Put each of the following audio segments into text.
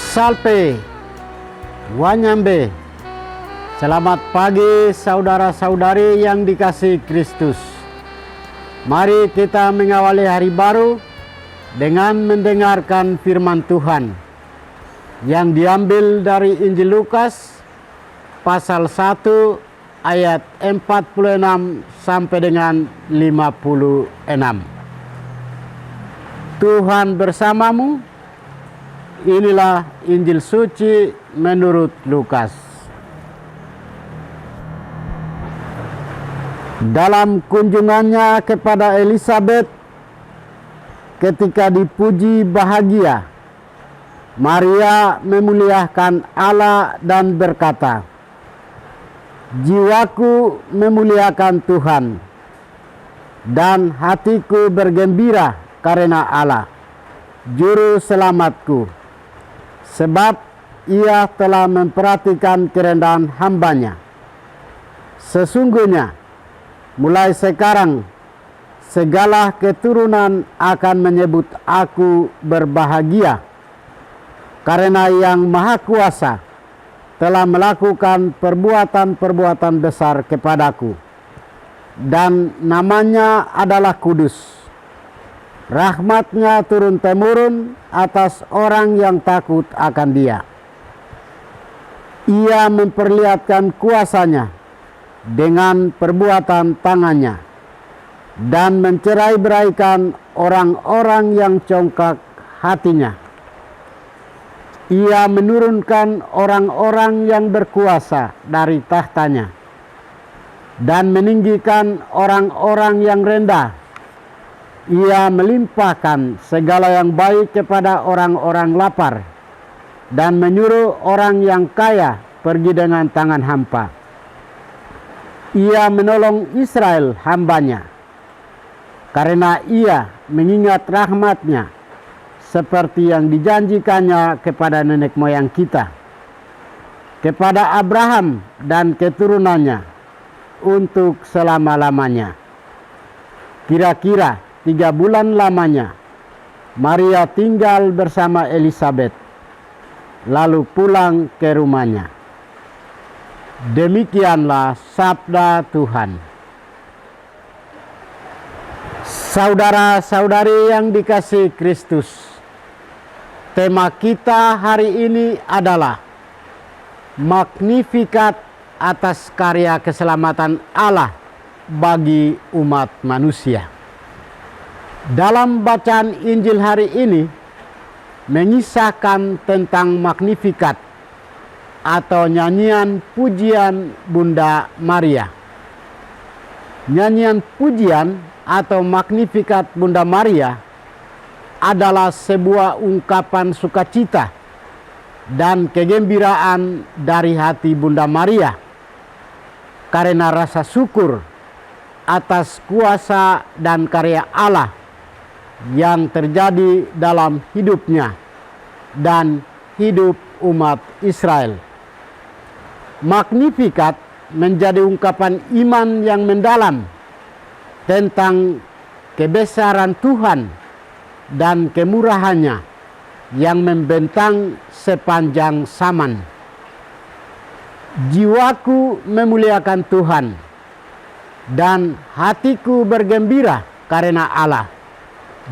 Salpe, Wanyambe. Selamat pagi saudara-saudari yang dikasihi Kristus. Mari kita mengawali hari baru dengan mendengarkan firman Tuhan yang diambil dari Injil Lukas pasal 1 ayat 46 sampai dengan 56. Tuhan bersamamu. Inilah Injil suci menurut Lukas. Dalam kunjungannya kepada Elisabet ketika dipuji bahagia, Maria memuliakan Allah dan berkata, "Jiwaku memuliakan Tuhan, dan hatiku bergembira karena Allah, Juru Selamatku, sebab Ia telah memperhatikan kerendahan hamba-Nya. Sesungguhnya, mulai sekarang, segala keturunan akan menyebut aku berbahagia, karena Yang Maha Kuasa telah melakukan perbuatan-perbuatan besar kepadaku, dan namanya adalah kudus. Rahmat-Nya turun-temurun atas orang yang takut akan Dia. Ia memperlihatkan kuasa-Nya dengan perbuatan tangan-Nya, dan mencerai-beraikan orang-orang yang congkak hatinya. Ia menurunkan orang-orang yang berkuasa dari tahtanya, dan meninggikan orang-orang yang rendah. Ia melimpahkan segala yang baik kepada orang-orang lapar, dan menyuruh orang yang kaya pergi dengan tangan hampa. Ia menolong Israel hamba-Nya, karena Ia mengingat rahmat-Nya seperti yang dijanjikannya kepada nenek moyang kita, kepada Abraham dan keturunannya untuk selama-lamanya." Kira-kira 3 bulan lamanya Maria tinggal bersama Elisabet, lalu pulang ke rumahnya. Demikianlah sabda Tuhan. Saudara-saudari yang dikasihi Kristus, tema kita hari ini adalah Magnifikat atas karya keselamatan Allah bagi umat manusia. Dalam bacaan Injil hari ini mengisahkan tentang Magnifikat atau nyanyian pujian Bunda Maria. Nyanyian pujian atau Magnifikat Bunda Maria adalah sebuah ungkapan sukacita dan kegembiraan dari hati Bunda Maria karena rasa syukur atas kuasa dan karya Allah yang terjadi dalam hidupnya dan hidup umat Israel. Magnifikat menjadi ungkapan iman yang mendalam tentang kebesaran Tuhan dan kemurahan-Nya yang membentang sepanjang zaman. Jiwaku memuliakan Tuhan, dan hatiku bergembira karena Allah,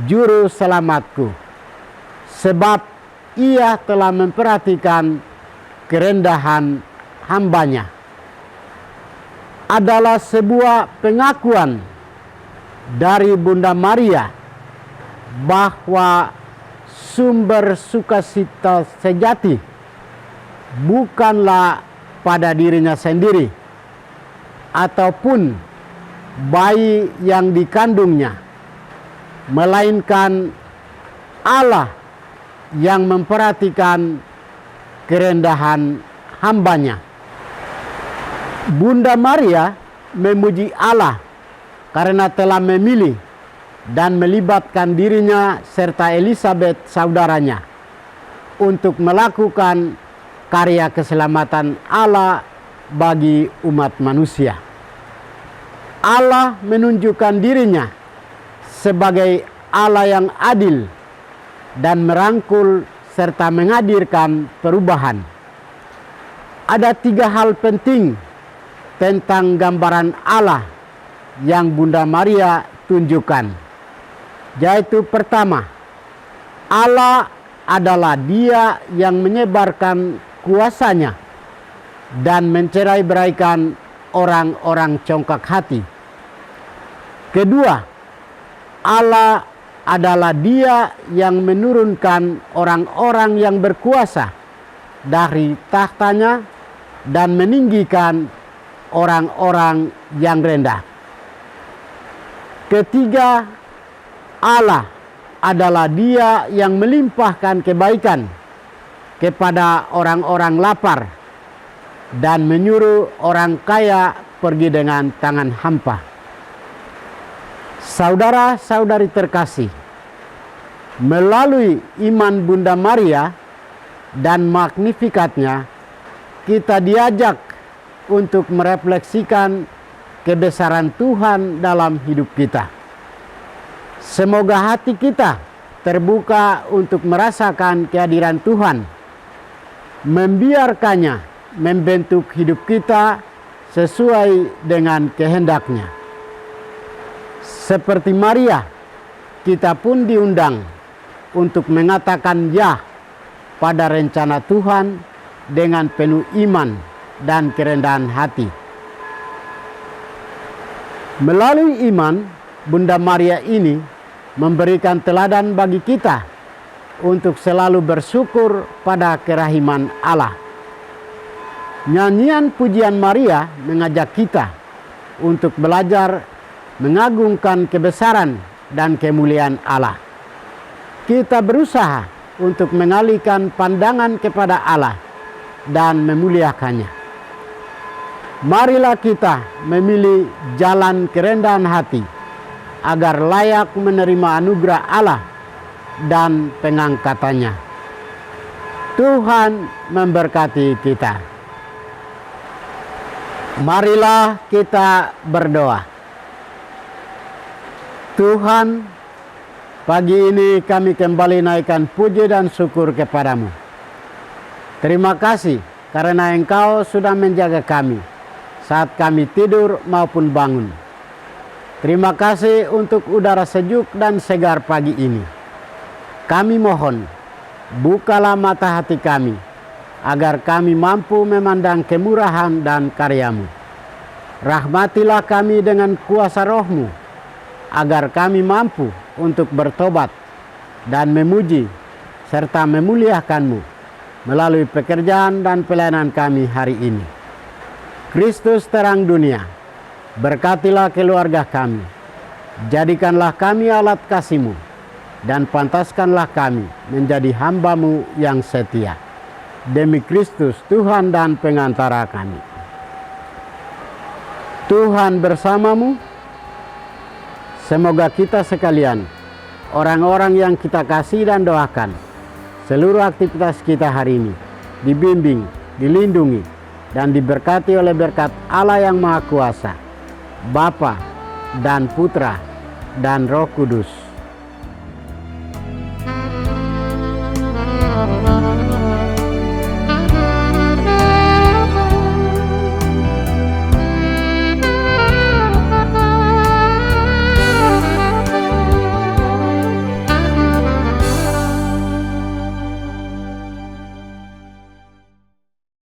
Juru Selamatku, sebab Ia telah memperhatikan kerendahan hamba-Nya. Adalah sebuah pengakuan dari Bunda Maria bahwa sumber sukacita sejati bukanlah pada dirinya sendiri ataupun bayi yang dikandungnya, melainkan Allah yang memperhatikan kerendahan hamba-Nya. Bunda Maria memuji Allah karena telah memilih dan melibatkan dirinya serta Elisabet saudaranya untuk melakukan karya keselamatan Allah bagi umat manusia. Allah menunjukkan dirinya sebagai Allah yang adil dan merangkul serta menghadirkan perubahan. Ada 3 hal penting tentang gambaran Allah yang Bunda Maria tunjukkan. Yaitu pertama, Allah adalah Dia yang menyebarkan kuasanya dan mencerai-beraikan orang-orang congkak hati. Kedua, Allah adalah Dia yang menurunkan orang-orang yang berkuasa dari tahtanya dan meninggikan orang-orang yang rendah. Ketiga, Allah adalah Dia yang melimpahkan kebaikan kepada orang-orang lapar dan menyuruh orang kaya pergi dengan tangan hampa. Saudara-saudari terkasih, melalui iman Bunda Maria dan Magnifikatnya, kita diajak untuk merefleksikan kebesaran Tuhan dalam hidup kita. Semoga hati kita terbuka untuk merasakan kehadiran Tuhan, membiarkannya membentuk hidup kita sesuai dengan kehendak-Nya. Seperti Maria, kita pun diundang untuk mengatakan ya pada rencana Tuhan dengan penuh iman dan kerendahan hati. Melalui iman, Bunda Maria ini memberikan teladan bagi kita untuk selalu bersyukur pada kerahiman Allah. Nyanyian pujian Maria mengajak kita untuk belajar mengagungkan kebesaran dan kemuliaan Allah. Kita berusaha untuk mengalihkan pandangan kepada Allah dan memuliakannya. Marilah kita memilih jalan kerendahan hati agar layak menerima anugerah Allah dan pengangkatannya. Tuhan memberkati kita. Marilah kita berdoa. Tuhan, pagi ini kami kembali naikkan puji dan syukur kepadamu. Terima kasih karena Engkau sudah menjaga kami saat kami tidur maupun bangun. Terima kasih untuk udara sejuk dan segar pagi ini. Kami mohon, bukalah mata hati kami, agar kami mampu memandang kemurahan dan karya-Mu. Rahmatilah kami dengan kuasa Roh-Mu, agar kami mampu untuk bertobat dan memuji serta memuliakan-Mu melalui pekerjaan dan pelayanan kami hari ini. Kristus terang dunia, berkatilah keluarga kami, jadikanlah kami alat kasih-Mu, dan pantaskanlah kami menjadi hamba-Mu yang setia. Demi Kristus Tuhan dan pengantara kami. Tuhan bersamamu. Semoga kita sekalian, orang-orang yang kita kasih dan doakan, seluruh aktivitas kita hari ini dibimbing, dilindungi, dan diberkati oleh berkat Allah yang Maha Kuasa, Bapa dan Putra dan Roh Kudus.